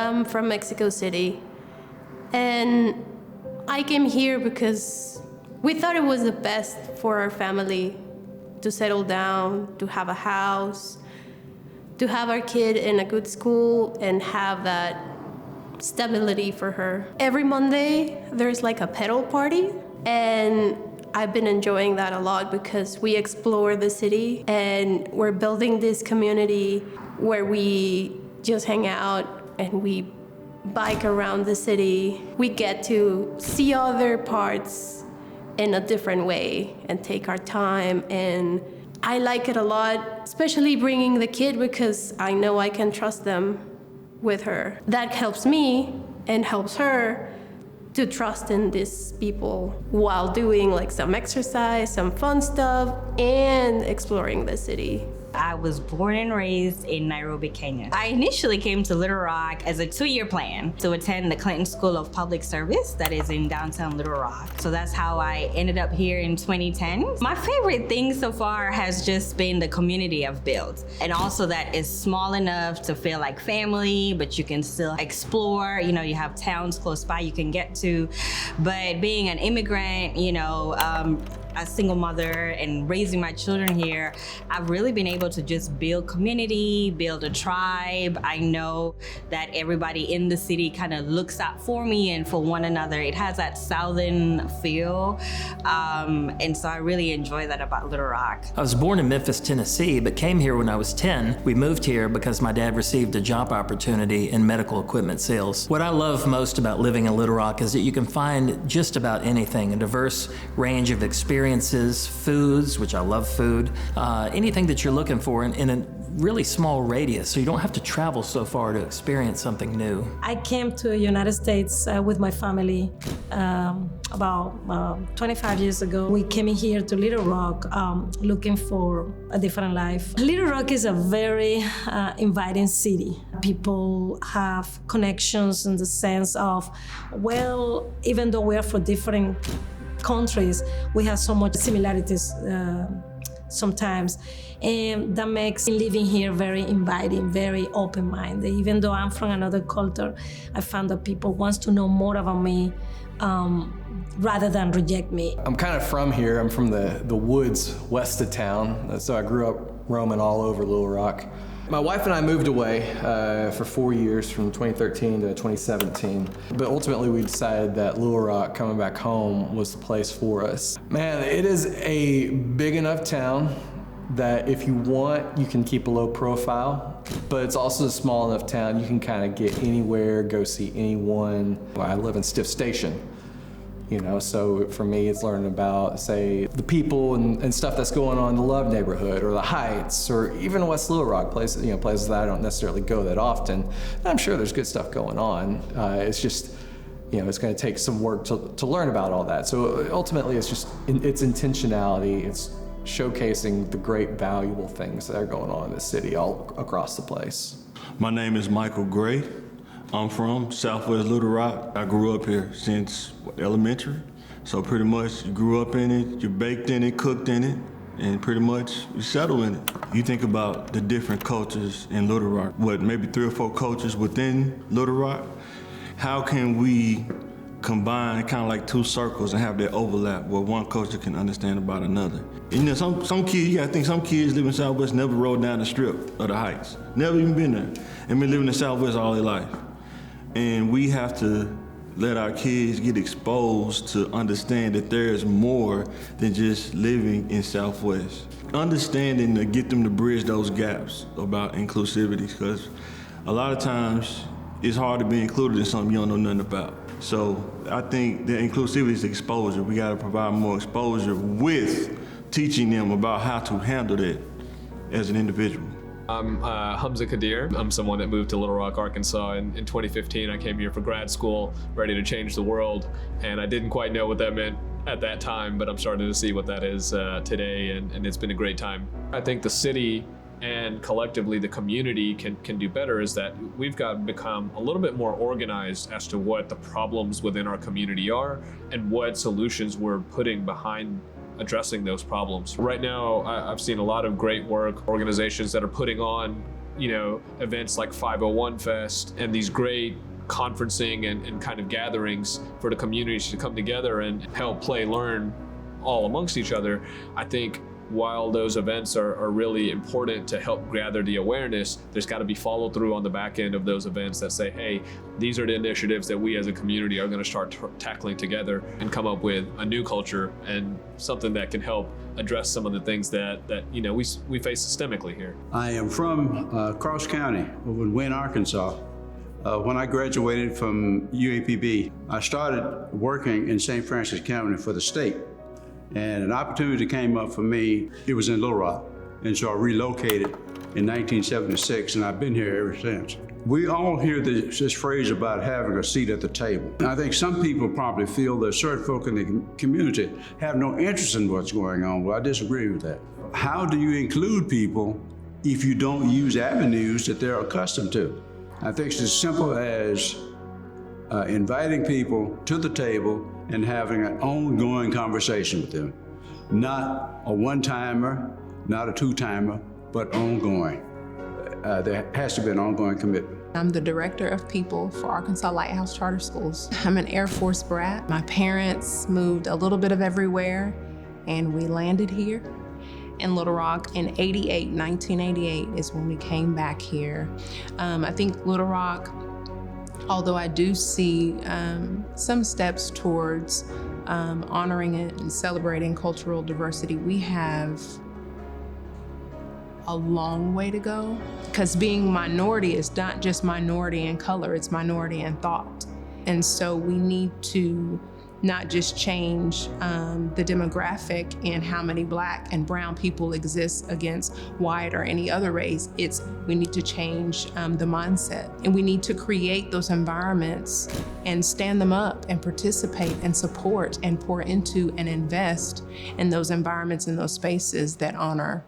I'm from Mexico City. And I came here because we thought it was the best for our family to settle down, to have a house, to have our kid in a good school and have that stability for her. Every Monday, there's like a pedal party, and I've been enjoying that a lot because we explore the city and we're building this community where we just hang out and we bike around the city. We get to see other parts in a different way and take our time, and I like it a lot, especially bringing the kid because I know I can trust them with her. That helps me and helps her to trust in these people while doing like some exercise, some fun stuff, and exploring the city. I was born and raised in Nairobi, Kenya. I initially came to Little Rock as a 2-year plan to attend the Clinton School of Public Service that is in downtown Little Rock. So that's how I ended up here in 2010. My favorite thing so far has just been the community I've built. And also that it's small enough to feel like family, but you can still explore. You know, you have towns close by you can get to. But being an immigrant, a single mother and raising my children here, I've really been able to just build community, build a tribe. I know that everybody in the city kind of looks out for me and for one another. It has that southern feel. And so I really enjoy that about Little Rock. I was born in Memphis, Tennessee, but came here when I was 10. We moved here because my dad received a job opportunity in medical equipment sales. What I love most about living in Little Rock is that you can find just about anything, a diverse range of experiences, foods, which I love food, anything that you're looking for in a really small radius, so you don't have to travel so far to experience something new. I came to the United States with my family about 25 years ago. We came in here to Little Rock looking for a different life. Little Rock is a very inviting city. People have connections in the sense of, well, even though we are from different countries, we have so much similarities sometimes, and that makes living here very inviting, very open-minded. Even though I'm from another culture, I found that people want to know more about me rather than reject me. I'm kind of from here. I'm from the woods west of town, so I grew up roaming all over Little Rock. My wife and I moved away for 4 years from 2013 to 2017. But ultimately we decided that Little Rock, coming back home, was the place for us. Man, it is a big enough town that if you want, you can keep a low profile. But it's also a small enough town you can kind of get anywhere, go see anyone. I live in Stiff Station. So for me, it's learning about, say, the people and stuff that's going on in the Love neighborhood or the Heights or even West Little Rock, places that I don't necessarily go that often. And I'm sure there's good stuff going on. It's just, it's going to take some work to learn about all that. So ultimately, it's just, it's intentionality. It's showcasing the great, valuable things that are going on in the city all across the place. My name is Michael Gray. I'm from Southwest Little Rock. I grew up here since elementary. So pretty much you grew up in it, you baked in it, cooked in it, and pretty much you settle in it. You think about the different cultures in Little Rock, maybe 3 or 4 cultures within Little Rock. How can we combine kind of like 2 circles and have that overlap where one culture can understand about another? And some kids, you gotta think some kids live in Southwest never rode down the Strip or the Heights. Never even been there. And been living in Southwest all their life. And we have to let our kids get exposed to understand that there is more than just living in Southwest. Understanding to get them to bridge those gaps about inclusivity, because a lot of times it's hard to be included in something you don't know nothing about. So I think that inclusivity is exposure. We gotta provide more exposure with teaching them about how to handle that as an individual. I'm Hamza Kadir. I'm someone that moved to Little Rock, Arkansas in 2015. I came here for grad school, ready to change the world, and I didn't quite know what that meant at that time, but I'm starting to see what that is today, and it's been a great time. I think the city and collectively the community can do better is that we've got to become a little bit more organized as to what the problems within our community are and what solutions we're putting behind addressing those problems. Right now, I've seen a lot of great work, organizations that are putting on events like 501 Fest and these great conferencing and kind of gatherings for the communities to come together and help play, learn all amongst each other. I think while those events are really important to help gather the awareness, there's got to be follow through on the back end of those events that say, hey, these are the initiatives that we as a community are going to start tackling together and come up with a new culture and something that can help address some of the things that we face systemically here. I am from Cross County over in Wynne, Arkansas. When I graduated from UAPB, I started working in St. Francis County for the state. And an opportunity came up for me. It was in Little Rock. And so I relocated in 1976, and I've been here ever since. We all hear this phrase about having a seat at the table. And I think some people probably feel that certain folk in the community have no interest in what's going on. Well, I disagree with that. How do you include people if you don't use avenues that they're accustomed to? I think it's as simple as inviting people to the table and having an ongoing conversation with them. Not a one-timer, not a two-timer, but ongoing. There has to be an ongoing commitment. I'm the director of people for Arkansas Lighthouse Charter Schools. I'm an Air Force brat. My parents moved a little bit of everywhere, and we landed here in Little Rock in 1988 is when we came back here. I think Little Rock, although I do see some steps towards honoring it and celebrating cultural diversity, we have a long way to go, because being minority is not just minority in color, it's minority in thought. And so we need to not just change the demographic and how many Black and brown people exist against white or any other race. We need to change the mindset, and we need to create those environments and stand them up and participate and support and pour into and invest in those environments and those spaces that honor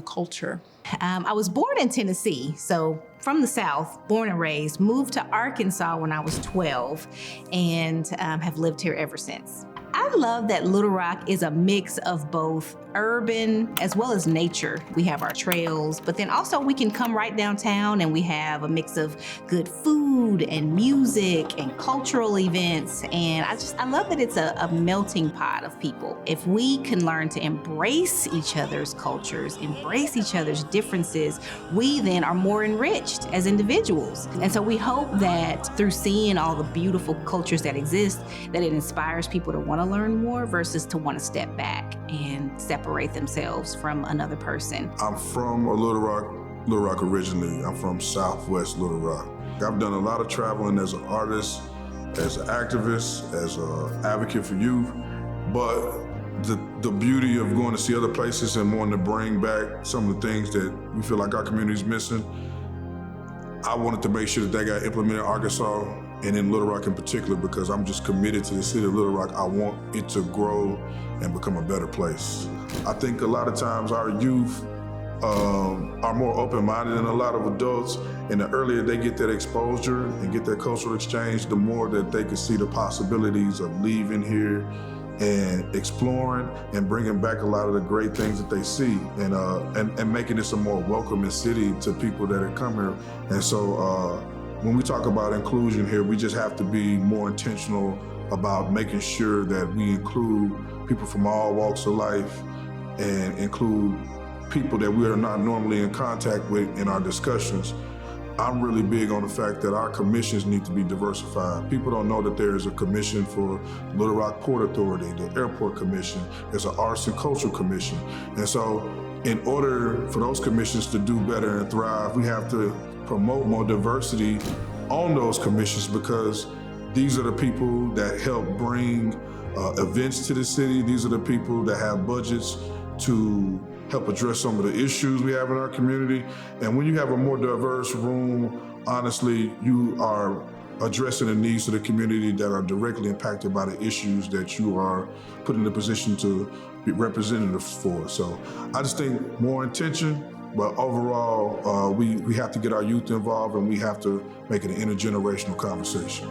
culture. I was born in Tennessee, so from the South, born and raised, moved to Arkansas when I was 12 and have lived here ever since. I love that Little Rock is a mix of both urban as well as nature. We have our trails, but then also we can come right downtown and we have a mix of good food and music and cultural events. And I love that it's a melting pot of people. If we can learn to embrace each other's cultures, embrace each other's differences, we then are more enriched as individuals. And so we hope that through seeing all the beautiful cultures that exist, that it inspires people to want to learn more versus to want to step back and separate themselves from another person. I'm from Little Rock originally. I'm from Southwest Little Rock. I've done a lot of traveling as an artist, as an activist, as an advocate for youth, but the beauty of going to see other places and wanting to bring back some of the things that we feel like our community's missing, I wanted to make sure that got implemented in Arkansas and in Little Rock in particular, because I'm just committed to the city of Little Rock. I want it to grow and become a better place. I think a lot of times our youth are more open-minded than a lot of adults, and the earlier they get that exposure and get that cultural exchange, the more that they can see the possibilities of leaving here and exploring and bringing back a lot of the great things that they see, and making this a more welcoming city to people that have come here. And so when we talk about inclusion here, we just have to be more intentional about making sure that we include people from all walks of life and include people that we are not normally in contact with in our discussions. I'm really big on the fact that our commissions need to be diversified. People don't know that there is a commission for Little Rock Port Authority, the Airport Commission, there's an Arts and Cultural Commission. And so in order for those commissions to do better and thrive, we have to promote more diversity on those commissions, because these are the people that help bring events to the city. These are the people that have budgets to help address some of the issues we have in our community. And when you have a more diverse room, honestly, you are addressing the needs of the community that are directly impacted by the issues that you are put in a position to be representative for. So I just think more intention, but overall, we have to get our youth involved, and we have to make it an intergenerational conversation.